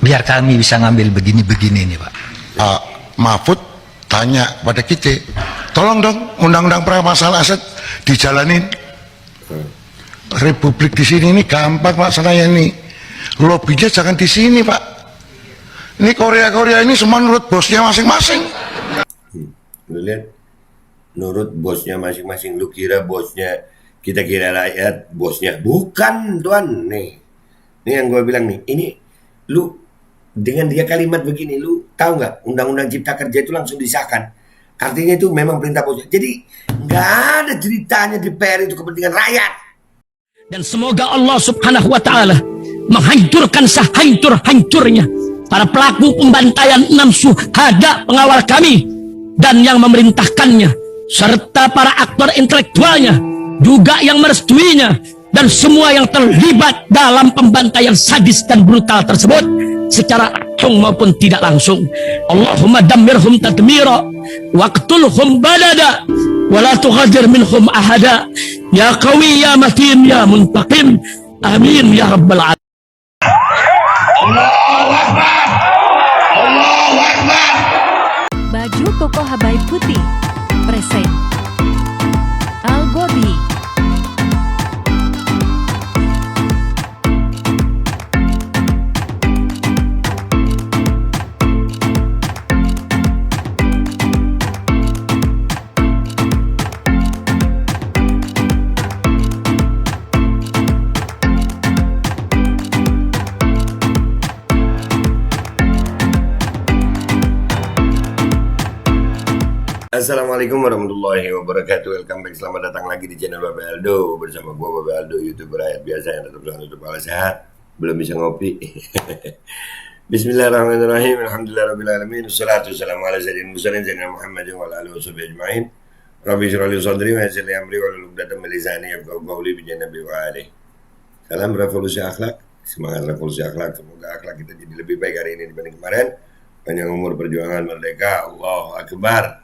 biar kami bisa ngambil begini-begini nih Pak. Pak Mahfud tanya pada kita, tolong dong undang-undang pramasal aset dijalanin. Republik di sini ini gampang Pak, saya ini lobbynya jangan di sini Pak. Ini Korea ini semua menurut bosnya masing-masing. Lu lihat, nurut bosnya masing-masing. Lu kira bosnya, kita kira rakyat bosnya, bukan tuan. Nih yang gue bilang nih, ini lu dengan dia kalimat begini, lu tahu nggak undang-undang cipta kerja itu langsung disahkan. Artinya itu memang perintah bosnya. Jadi nggak ada ceritanya DPR itu kepentingan rakyat. Dan semoga Allah subhanahu wa ta'ala menghancurkan sehancur-hancurnya para pelaku pembantaian 6 syuhada pengawal kami dan yang memerintahkannya, serta para aktor intelektualnya juga yang merestuinya, dan semua yang terlibat dalam pembantaian sadis dan brutal tersebut secara langsung maupun tidak langsung. Allahumma dammirhum tadmira waqtulhum balada wala tughadir minhum ahada ya qawi ya matin ya muntaqim amin ya rabbal alamin. Allahu Akbar, Allahu Akbar. Baju koko Habaib Putih present Al Gobi. Assalamualaikum warahmatullahi wabarakatuh. Welcome back, selamat datang lagi di channel Babe Aldo. Bersama gua Babe Aldo, YouTuber rakyat biasa yang tetap selalu kepala sehat, belum bisa ngopi. Bismillahirrahmanirrahim. Alhamdulillahirrahmanirrahim. Wassalatu wassalamu ala sayyidina Sayyidina Muhammadin wa ala alihi washabihi ajma'in. Rabbi shrah li sadri wa yassir li amri wahlul 'uqdatam min lisani yafqahu qawli bi Nabi wa alihi. Salam revolusi akhlak, semangat revolusi akhlak. Semoga akhlak kita jadi lebih baik hari ini dibanding kemarin. Panjang umur, perjuangan, merdeka. Allahu Akbar.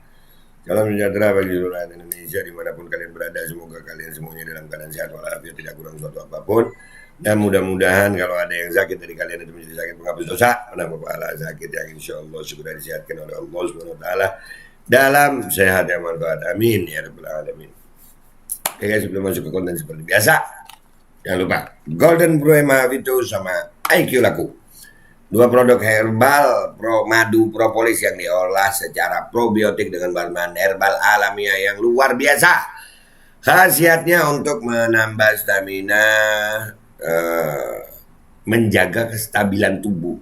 Salam sejahtera bagi seluruh rakyat Indonesia dimanapun kalian berada. Semoga kalian semuanya dalam keadaan sehat walafiat, tidak kurang suatu apapun. Dan mudah-mudahan kalau ada yang sakit dari kalian itu menjadi sakit penghapus dosa, menambah pahala sakit yang insya Allah segera disehatkan oleh Allah Subhanahu Wa Taala dalam sehat yang manfaat. Amin ya rabbal alamin. Oke guys, sebelum masuk ke konten seperti biasa, jangan lupa Golden Pro Mahafito sama IQ Laku. Dua produk herbal pro madu propolis yang diolah secara probiotik dengan bahan herbal alamiah yang luar biasa. Khasiatnya untuk menambah stamina, menjaga kestabilan tubuh,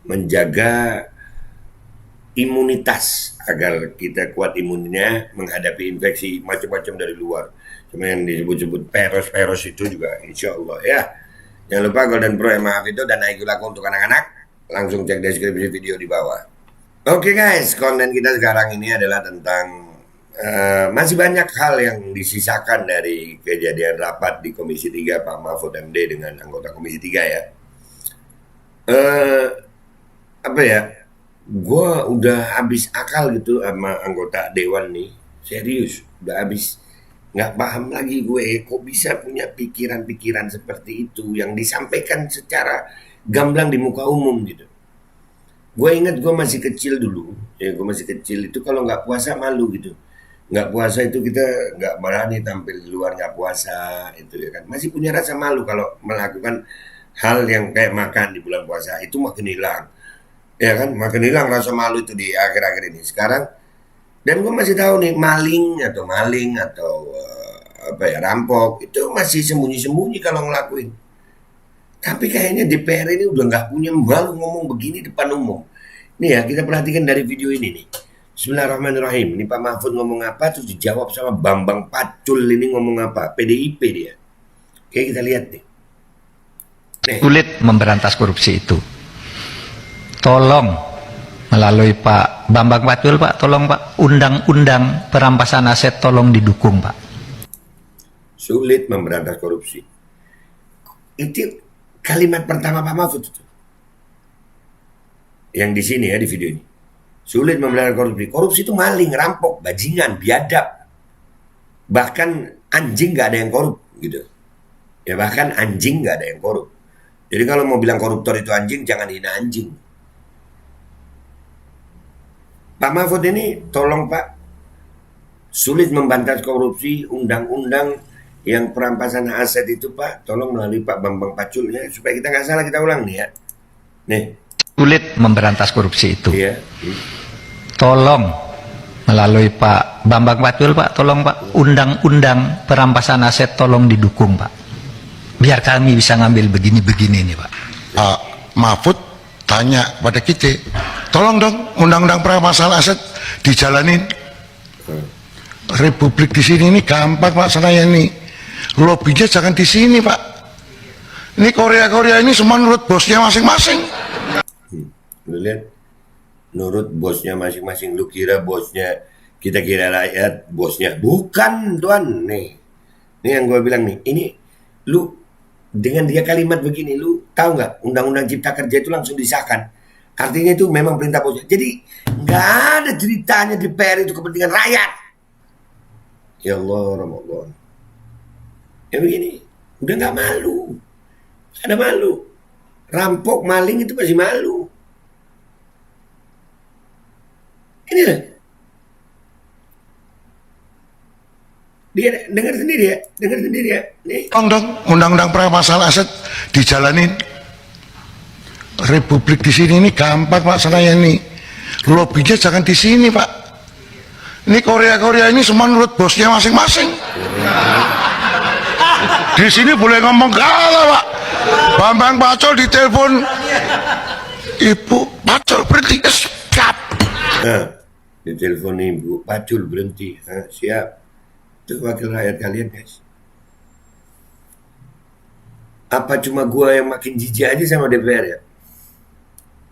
menjaga imunitas agar kita kuat imunnya menghadapi infeksi macam-macam dari luar. Cuma yang disebut-sebut peros itu juga insya Allah ya. Jangan lupa Golden Pro Mahafito dan IQ Laku untuk anak-anak. Langsung cek deskripsi video di bawah. Oke guys, konten kita sekarang ini adalah tentang masih banyak hal yang disisakan dari kejadian rapat di Komisi 3 Pak Mahfud MD dengan anggota Komisi 3 ya. Apa ya, gue udah habis akal gitu sama anggota Dewan nih. Serius, udah habis. Nggak paham lagi gue, kok bisa punya pikiran-pikiran seperti itu yang disampaikan secara gamblang di muka umum gitu. Gue ingat gue masih kecil dulu, ya gue masih kecil itu kalau nggak puasa malu gitu. Nggak puasa itu kita nggak berani tampil di luar nggak puasa itu ya kan. Masih punya rasa malu kalau melakukan hal yang kayak makan di bulan puasa, itu makin hilang. Ya kan, makin hilang rasa malu itu di akhir-akhir ini. Sekarang, dan gue masih tahu nih maling atau apa ya, rampok itu masih sembunyi-sembunyi kalau ngelakuin. Tapi kayaknya DPR ini udah nggak punya malu ngomong begini depan umum. Nih ya, kita perhatikan dari video ini nih. Bismillahirrahmanirrahim. Ini Pak Mahfud ngomong apa, terus dijawab sama Bambang Pacul ini ngomong apa. PDIP dia. Oke, kita lihat nih. Sulit memberantas korupsi itu. Tolong melalui Pak Bambang Pacul Pak, tolong Pak, undang-undang perampasan aset tolong didukung Pak. Sulit memberantas korupsi. Itu kalimat pertama Pak Mahfud itu. Yang di sini ya, di video ini. Sulit memberantas korupsi. Korupsi itu maling, rampok, bajingan, biadab. Bahkan anjing gak ada yang korup gitu. Ya bahkan anjing gak ada yang korup. Jadi kalau mau bilang koruptor itu anjing, jangan hina anjing. Pak Mahfud ini tolong Pak, sulit membantas korupsi, undang-undang yang perampasan aset itu Pak, tolong melalui Pak Bambang Pacul ya, supaya kita nggak salah, kita ulang nih ya. Nih, Sulit memberantas korupsi itu. iya. Tolong melalui Pak Bambang Pacul Pak, tolong Pak, undang-undang perampasan aset tolong didukung Pak. Biar kami bisa ngambil begini-begini nih Pak. Pak Mahfud tanya pada kita, tolong dong undang-undang perampasan aset dijalanin. Republik di sini ini gampang Pak Senayan nih. Lobbynya jangan di sini Pak. Ini Korea ini semua menurut bosnya masing-masing. Lu lihat, nurut bosnya masing-masing. Lu kira bosnya, kita kira rakyat bosnya. Bukan Tuan, nih yang gue bilang nih, ini lu dengan dia kalimat begini, lu tahu nggak undang-undang cipta kerja itu langsung disahkan. Artinya itu memang perintah bosnya. Jadi nggak ada ceritanya DPR itu kepentingan rakyat. Ya Allah, Ramadan. Ya begini, udah nggak malu. Ada malu. Rampok, maling itu masih malu. Ini lah. Dia dengar sendiri ya, Nih. Tolong dong undang-undang perampasan aset dijalanin. Republik di sini ini gampang Pak Senayan nih. Lobbynya jangan di sini Pak. Ini Korea ini semua menurut bosnya masing-masing. Di sini boleh ngomong galau Pak. Bambang Pacul ditelepon, Ibu Pacul berhenti, siap. Nah, ditelepon Ibu Pacul berhenti. Nah, siap. Itu wakil rakyat kalian guys. Apa cuma gua yang makin jijik aja sama DPR ya?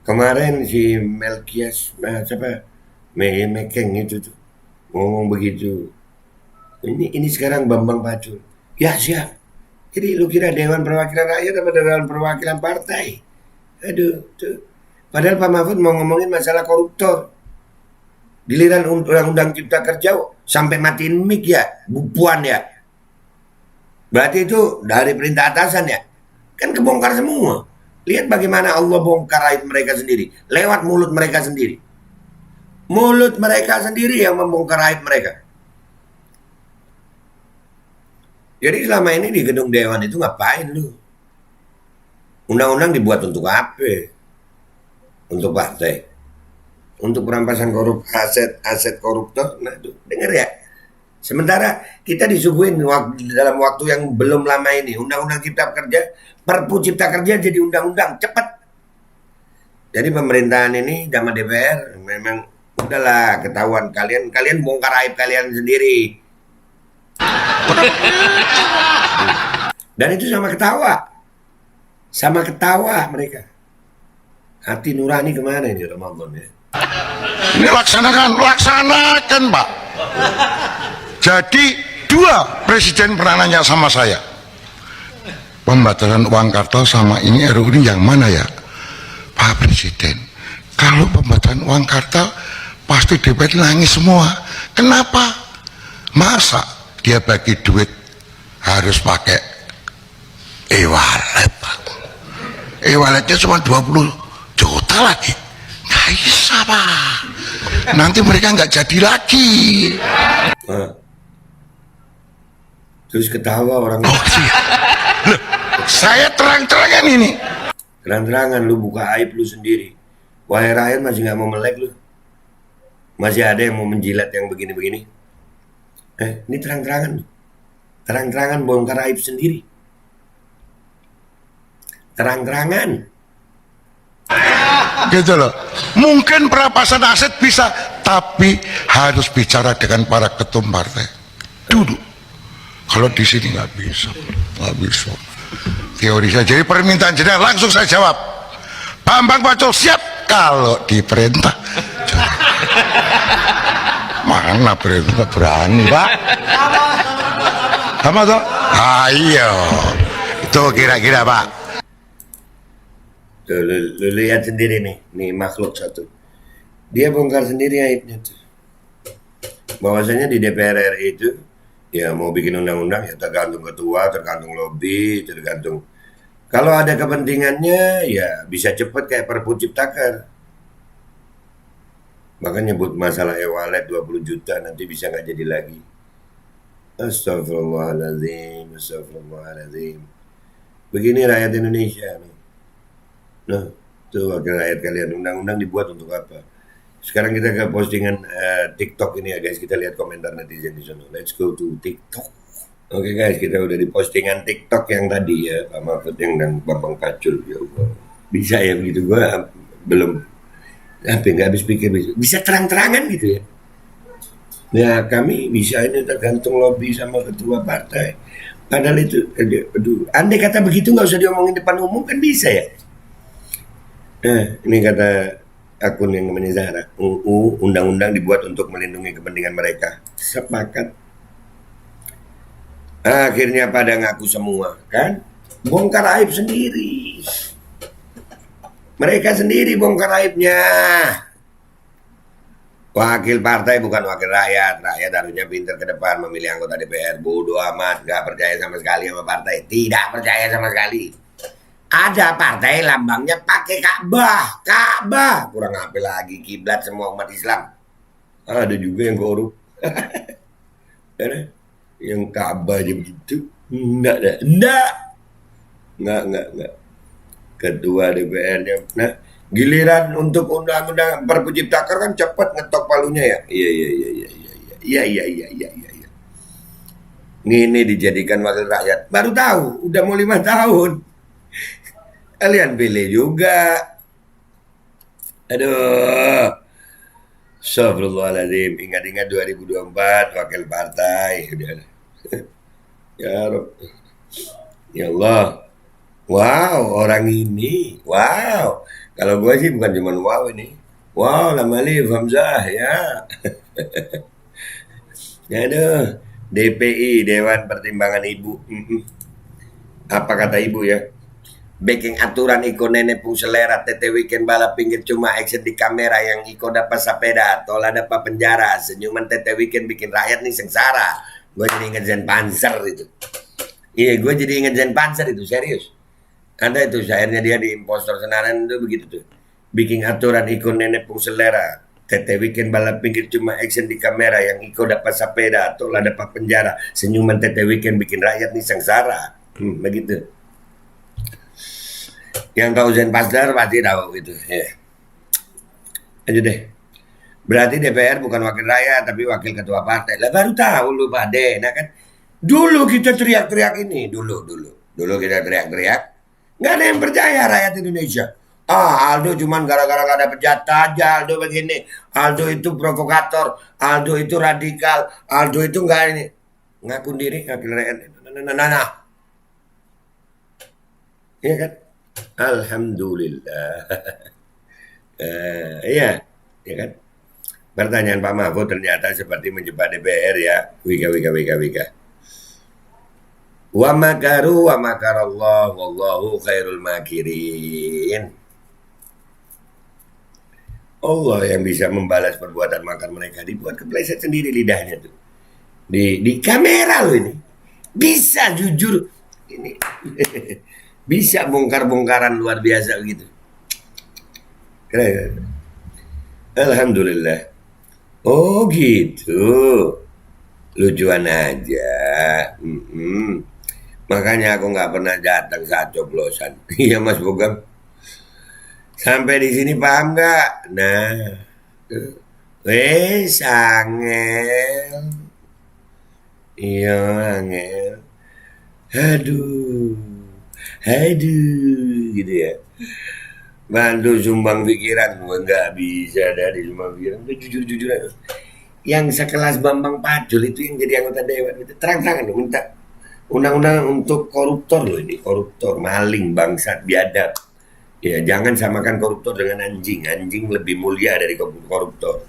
Kemarin si Melkias, siapa? Mekeng itu tuh ngomong begitu. Ini sekarang Bambang Pacul. Ya siap. Jadi lu kira Dewan Perwakilan Rakyat apa Dewan Perwakilan Partai? Aduh, tuh. Padahal Pak Mahfud mau ngomongin masalah koruptor. Giliran undang-undang cipta kerja sampai matiin mic ya, bupuan ya. Berarti itu dari perintah atasan ya. Kan kebongkar semua. Lihat bagaimana Allah bongkar aib mereka sendiri. Lewat mulut mereka sendiri. Mulut mereka sendiri yang membongkar aib mereka. Jadi selama ini di gedung Dewan itu ngapain lu? Undang-undang dibuat untuk apa? Untuk partai. Untuk perampasan aset koruptor. Nah, tuh, denger ya. Sementara kita disuguhin dalam waktu yang belum lama ini undang-undang cipta kerja, Perpu cipta kerja jadi undang-undang cepat. Jadi pemerintahan ini sama DPR memang udahlah ketahuan kalian bongkar aib kalian sendiri. Dan itu sama ketawa mereka. Hati nurani kemana ini Ramadan ya? Ini laksanakan Pak. Jadi 2 presiden pernah nanya sama saya, pembatasan uang kartal sama ini RUU ini yang mana ya Pak Presiden? Kalau pembatasan uang kartal pasti DPR nangis semua. Kenapa? Masa dia bagi duit harus pakai e-wallet Pak? E-walletnya cuma 20 juta lagi. Nggak bisa Pak. Nanti mereka nggak jadi lagi. Terus ketawa orang. Oh, iya. Loh, saya terang-terangan ini. Terang-terangan lu buka aib lu sendiri. Wahai rakyat masih nggak mau melek lu. Masih ada yang mau menjilat yang begini-begini. Ini terang-terangan. Terang-terangan bongkar aib sendiri. Terang-terangan. Gitu loh. Mungkin perampasan aset bisa, tapi harus bicara dengan para ketum partai dulu. Kalau di sini nggak bisa. Teori saja. Jadi permintaan jenengan langsung saya jawab. Bambang Pacul siap kalau diperintah. Mana perintah berani Pak? Sama toh? Ayo. Itu kira-kira Pak. Tuh, lu lihat sendiri nih makhluk satu. Dia bongkar sendiri aibnya tuh. Bahwasanya di DPR RI itu ya mau bikin undang-undang ya tergantung ketua, tergantung lobby, tergantung Kalau ada kepentingannya, ya bisa cepet kayak Perpu Ciptaker. Bahkan nyebut masalah e-wallet 20 juta nanti bisa nggak jadi lagi. Astagfirullahaladzim, astagfirullahaladzim. Begini rakyat Indonesia. Nah, tuh wakil rakyat kalian, undang-undang dibuat untuk apa? Sekarang kita ke postingan TikTok ini ya guys, kita lihat komentar netizen di sana. Let's go to TikTok. Oke guys, kita udah di postingan TikTok yang tadi ya, Pak Mahfud yang dan Bambang Pacul. Ya Allah, bisa ya begitu, gua belum nggak habis pikir bisa terang-terangan gitu ya. Ya kami bisa, ini tergantung lobby sama ketua partai. Padahal itu, aduh, andai kata begitu nggak usah diomongin depan umum kan bisa ya. Nah, ini kata akun yang namanya Zahra, UU undang-undang dibuat untuk melindungi kepentingan mereka. Sepakat. Akhirnya pada ngaku semua, kan? Bongkar aib sendiri. Mereka sendiri bongkar aibnya. Wakil partai bukan wakil rakyat. Rakyat harusnya pintar ke depan memilih anggota DPR. Bodoh amat, gak percaya sama sekali sama partai. Tidak percaya sama sekali. Ada partai lambangnya pakai Ka'bah. Ka'bah. Kurang apa lagi, kiblat semua umat Islam. Ada juga yang korup. Yang Ka'bah aja begitu. Enggak. Ketua DPR-nya. Nah, giliran untuk undang-undang Perpu Ciptaker kan cepat ngetok palunya ya. Iya. Ini dijadikan wakil rakyat. Baru tahu, udah mau 5 tahun. Kalian pilih juga. Aduh. Astagfirullahaladzim. Ingat-ingat 2024 wakil partai. Ya Rob. Ya Allah. Wow, orang ini. Wow. Kalau gue sih bukan cuma wow ini. Wow, Lamalif Hamzah ya. Aduh. DPI, Dewan Pertimbangan Ibu. Apa kata ibu ya? Baking aturan iko nenek pung selera tete weekend balap pinggir cuma action di kamera yang iko dapat sepeda tola dapat penjara senyuman tete weekend bikin rakyat nih sengsara. Gue jadi inget Zen Panzer itu. Iya, gue jadi inget Zen Panzer itu, serius. Ada itu syairnya dia di Impostor Senaran itu begitu tuh. Bikin aturan iko nenek pung selera tete weekend balap pinggir cuma action di kamera yang iko dapat sepeda tola dapat penjara senyuman tete weekend bikin rakyat nih sengsara. Begitu. Yang tahu Zen Pasdar pasti tahu gitu ya. Aja deh. Berarti DPR bukan wakil rakyat tapi wakil ketua partai. Lah baru tahu lu Pak De. Nah kan dulu kita teriak-teriak ini, dulu kita teriak-teriak. Nggak ada yang percaya rakyat Indonesia. Aldo cuman gara-gara gak ada jatah aja, Aldo begini, Aldo itu provokator, Aldo itu radikal, Aldo itu nggak ini. Ngaku diri wakil rakyat. Nah. Iya kan? Alhamdulillah. Iya kan? Pertanyaan Pak Mahfud ternyata seperti menjebak DPR ya. Wika. Wa makaru wa makarallah wallahu khairul makirin. Allah yang bisa membalas perbuatan makar mereka. Dibuat kepleset sendiri lidahnya tuh. Di kamera loh ini. Bisa jujur ini. Bisa bongkar-bongkaran luar biasa gitu. Keren. Alhamdulillah. Oh gitu. Lucuan aja. Makanya aku nggak pernah datang saat coblosan. Iya Mas Bogam. Sampai di sini paham nggak? Nah. Wes angel. Iya angel. Aduh gitu ya. Bantu sumbang pikiran, gue nggak bisa dari sumbang pikiran. Jujur aja. Yang sekelas Bambang Pacul itu yang jadi anggota dewan itu terang-terangan minta undang-undang untuk koruptor loh ini, koruptor, maling, bangsat, biadab. Ya jangan samakan koruptor dengan anjing. Anjing lebih mulia dari koruptor.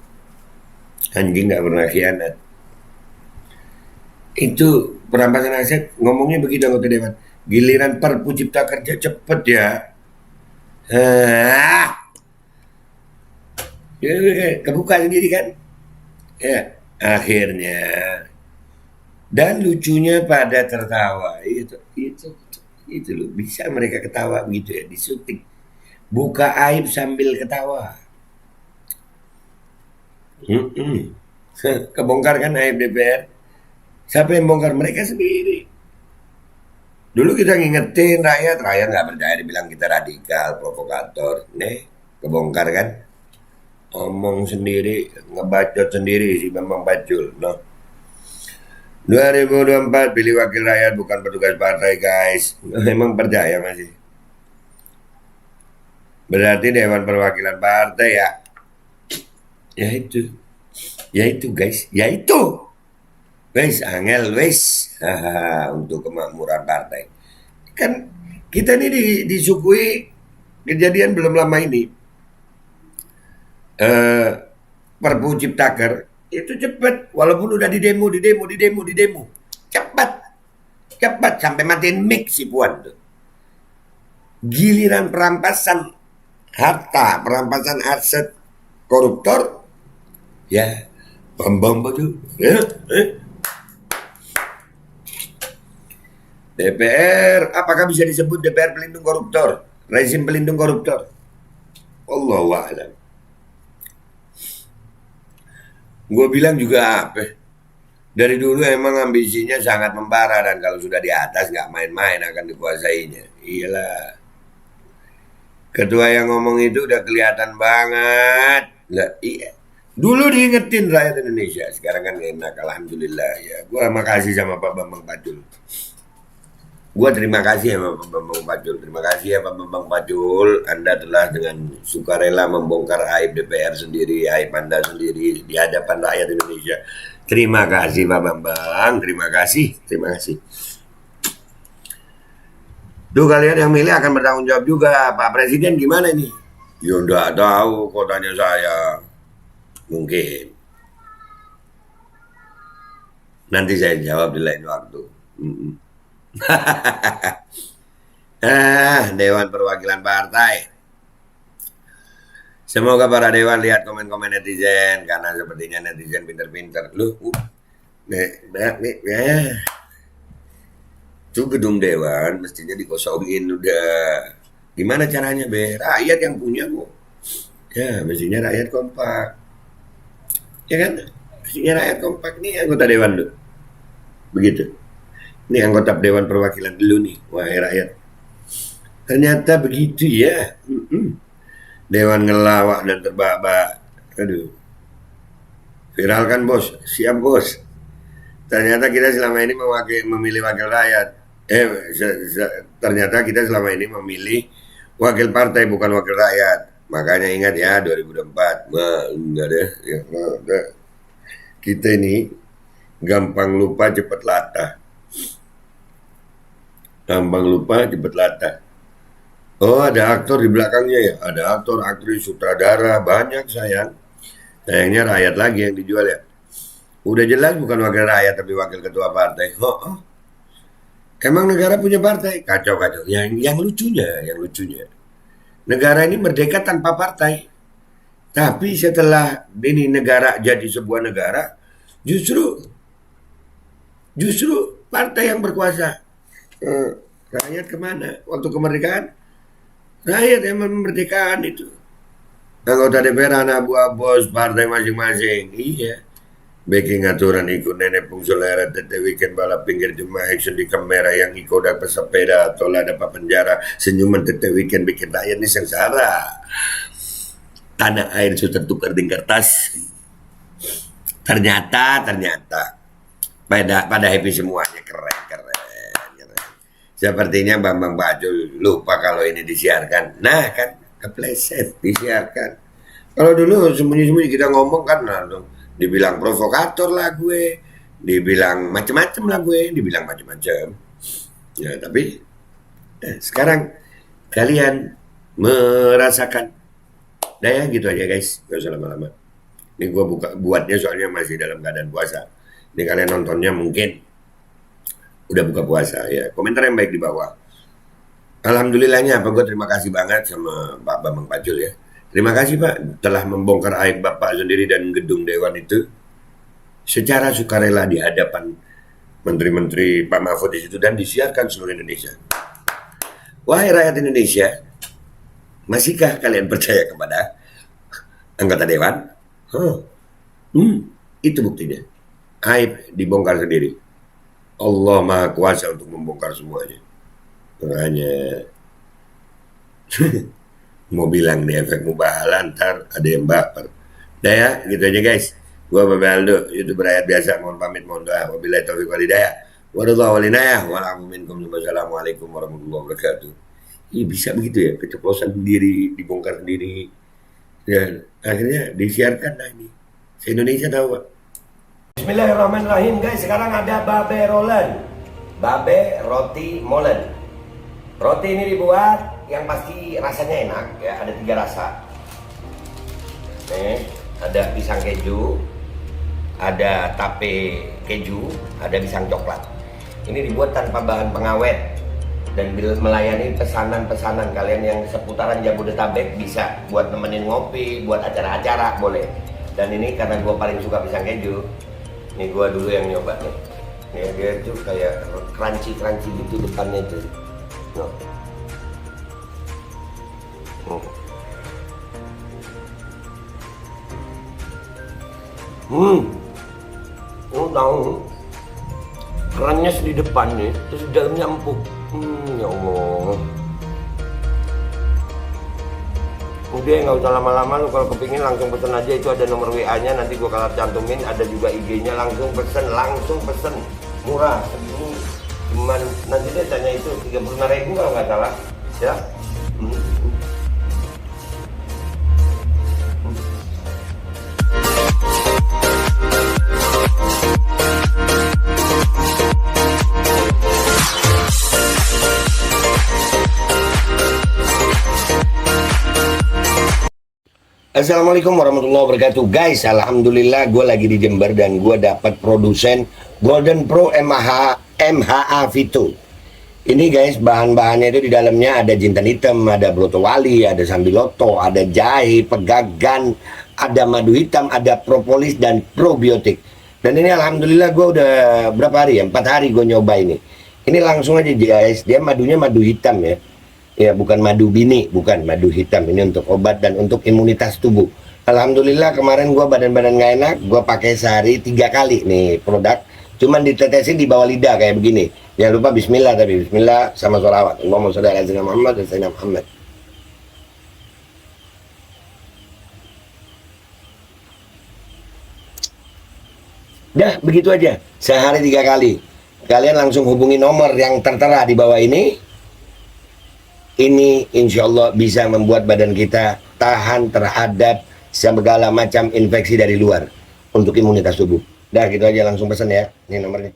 Anjing nggak pernah khianat. Itu perampasan aset ngomongnya begitu anggota dewan. Giliran Perpu Cipta Kerja cepet ya. Kebuka sendiri kan. Ya, akhirnya. Dan lucunya pada tertawa. Itu Itu loh, bisa mereka ketawa begitu ya, disuntik. Buka aib sambil ketawa. Kebongkar kan aib DPR? Siapa yang bongkar? Mereka sendiri. Dulu kita ngingetin rakyat nggak percaya, dibilang kita radikal, provokator. Nih, kebongkar kan? Omong sendiri, ngebacot sendiri si Bambang Pacul. No. 2024 pilih wakil rakyat bukan petugas partai, guys. Emang percaya masih? Berarti Dewan Perwakilan Partai ya? Ya itu guys, ya itu. Wes angel wes. Untuk kemakmuran partai. Kan kita ini disuguhi kejadian belum lama ini. Perpu Ciptaker itu cepat, walaupun udah di demo cepat sampai matiin mic si Puan tuh. Giliran perampasan harta, perampasan aset koruptor, ya Bambang Pacul, ya, DPR, apakah bisa disebut DPR pelindung koruptor, rezim pelindung koruptor? Allahu a'lam. Gue bilang juga apa? Dari dulu emang ambisinya sangat membara, dan kalau sudah di atas nggak main-main akan dikuasainya. Iyalah. Ketua yang ngomong itu udah kelihatan banget. Lah, iya. Dulu diingetin rakyat Indonesia, sekarang kan enak, alhamdulillah ya. Gue makasih sama Pak Bambang Pacul. Gue terima kasih sama Pak Bambang Pacul. Terima kasih ya Pak Bambang Pacul. Anda telah dengan sukarela membongkar aib DPR sendiri, aib Anda sendiri di hadapan rakyat Indonesia. Terima kasih Pak Bambang, terima kasih. Tuh kalian yang milih akan bertanggung jawab juga. Pak Presiden gimana nih? Ya enggak tahu, kok tanya saya. Mungkin nanti saya jawab di lain waktu. Dewan Perwakilan Partai. Semoga para dewan lihat komen-komen netizen, karena sepertinya netizen pinter-pinter. Lu, itu gedung dewan mestinya dikosongin udah. Gimana caranya, Be? Rakyat yang punya kok. Ya, mestinya rakyat kompak. Ya kan? Mestinya rakyat kompak. Ini anggota dewan lu. Begitu. Ini anggota Dewan Perwakilan dulu nih, wahai rakyat. Ternyata begitu ya. Dewan ngelawak dan terbahak-bahak. Aduh. Viral kan bos? Siap bos. Ternyata kita selama ini memilih wakil rakyat. Ternyata kita selama ini memilih wakil partai bukan wakil rakyat. Makanya ingat ya 2024. Enggak deh. Ya, enggak. Kita ini gampang lupa cepat latah. Oh, ada aktor di belakangnya ya? Ada aktor, aktris, sutradara, banyak sayang. Sayangnya rakyat lagi yang dijual ya. Udah jelas bukan wakil rakyat tapi wakil ketua partai. Emang negara punya partai? Kacau. Yang lucunya. Negara ini merdeka tanpa partai. Tapi setelah ini negara jadi sebuah negara, justru partai yang berkuasa. Rakyat kemana? Waktu kemerdekaan, rakyat yang memerdekakan itu. Anggota DPR anak buah bos partai masing-masing. Iya. Baking aturan ikut nenek pungsulera tete weekend balap pinggir jemaah action di kamera yang ikut dapat sepeda atau lah dapat penjara senyuman tete weekend bikin rakyat ini sengsara. Tanah air sudah tertukar di kertas. Ternyata pada happy semuanya, keren. Sepertinya Bambang Pacul lupa kalau ini disiarkan. Nah kan kepleset disiarkan. Kalau dulu sembunyi-sembunyi kita ngomong kan langsung dibilang provokator lah gue, dibilang macem-macem lah gue, dibilang macem-macem. Ya tapi sekarang kalian merasakan. Nah ya gitu aja guys, gak usah lama-lama. Ini gue buatnya soalnya masih dalam keadaan puasa. Ini kalian nontonnya mungkin udah buka puasa ya. Komentar yang baik di bawah. Alhamdulillahnya gue terima kasih banget sama Pak Bambang Pacul ya. Terima kasih Pak telah membongkar aib Bapak sendiri dan gedung Dewan itu secara sukarela di hadapan menteri-menteri Pak Mahfud di situ dan disiarkan seluruh Indonesia. Wahai rakyat Indonesia, masihkah kalian percaya kepada anggota dewan? Itu buktinya. Aib dibongkar sendiri. Allah Maha Kuasa untuk membongkar semuanya. Makanya mau bilang nih efek mubahala, ntar ada yang baper. Dah ya, gitu aja guys. Gua Babe Aldo, YouTuber rakyat biasa. Mohon pamit, mohon doa. Wabillahi taufiq wal hidayah. Wadullahi walinayah. Wassalamualaikum warahmatullahi wabarakatuh. Ini bisa begitu ya, keceplosan sendiri, dibongkar sendiri. Dan akhirnya disiarkan lah ini. Se-Indonesia tahu Pak. Bismillahirrahmanirrahim guys. Sekarang ada Babe Rolen, Babe Roti Molen. Roti ini dibuat yang pasti rasanya enak ya, ada 3 rasa. Nih, ada pisang keju, ada tape keju, ada pisang coklat. Ini dibuat tanpa bahan pengawet dan melayani pesanan-pesanan kalian yang seputaran Jabodetabek, bisa buat nemenin ngopi, buat acara-acara boleh. Dan ini karena gue paling suka pisang keju, ini gue dulu yang nyoba nih. Ya, dia tuh kayak crunchy gitu depannya tuh. No. Tahu kerannya di depan nih, terus di dalamnya empuk. Ya Allah. Udah nggak usah lama-lama, lu kalau kepingin langsung pesen aja, itu ada nomor WA-nya, nanti gua kalau cantumin, ada juga IG-nya, langsung pesen, murah segini, cuman nanti dia tanya itu 35.000 kalau nggak salah, ya. Assalamualaikum warahmatullahi wabarakatuh guys. Alhamdulillah gue lagi di Jember dan gue dapat produsen Golden Pro MHA Vito. Ini guys, bahan-bahannya itu di dalamnya ada jintan hitam, ada broto wali, ada sambiloto, ada jahe, pegagan, ada madu hitam, ada propolis dan probiotik. Dan ini alhamdulillah gue udah berapa hari ya, 4 hari gue nyoba ini. Ini langsung aja guys, dia madunya madu hitam ya. Ya, bukan madu bini, bukan madu hitam. Ini untuk obat dan untuk imunitas tubuh. Alhamdulillah kemarin gua badan-badan nggak enak, gua pakai sehari 3 kali nih produk. Cuman ditetesin di bawah lidah kayak begini. Jangan lupa bismillah, tapi bismillah sama sholawat. Allahumma sholli ala sayyidina Muhammad dan sayyidina Muhammad. Dah, begitu aja. Sehari 3 kali. Kalian langsung hubungi nomor yang tertera di bawah ini. Ini insya Allah bisa membuat badan kita tahan terhadap segala macam infeksi dari luar untuk imunitas tubuh. Dah gitu aja, langsung pesan ya. Ini nomornya.